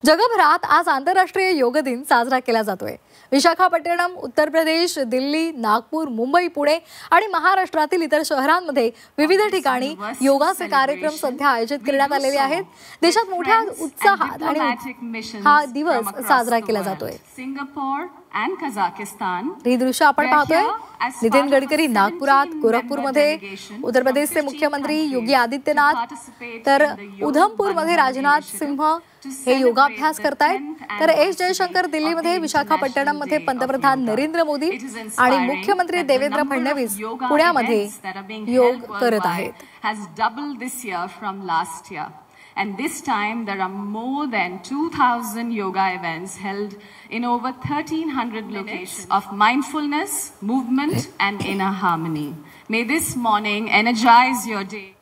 जगभरात आज आंतरराष्ट्रीय योग दिन साजरा केला जातोय। विशाखापट्टणम, उत्तर प्रदेश, दिल्ली, नागपूर, मुंबई, पुणे आणि महाराष्ट्रातील इतर शहरांमध्ये विविध ठिकाणी योगाचे कार्यक्रम सध्या आयोजित करण्यात आलेले आहेत। देशात मोठ्या उत्साहात आणि हा दिवस साजरा केला जातोय। ही दृश्य आपण पाहतोय। नितीन गडकरी नागपुरात, गोरखपूरमध्ये उत्तर प्रदेशचे मुख्यमंत्री योगी आदित्यनाथ, तर उधमपूरमध्ये राजनाथ सिंह हे योगाभ्यास करतायत। तर एस जयशंकर दिल्लीमध्ये, विशाखापट्टणममध्ये पंतप्रधान नरेंद्र मोदी आणि मुख्यमंत्री देवेंद्र फडणवीस पुण्यामध्ये योग करत आहेत। And this time there are more than 2,000 yoga events held in over 1,300 locations of mindfulness, movement and inner harmony. May this morning energize your day.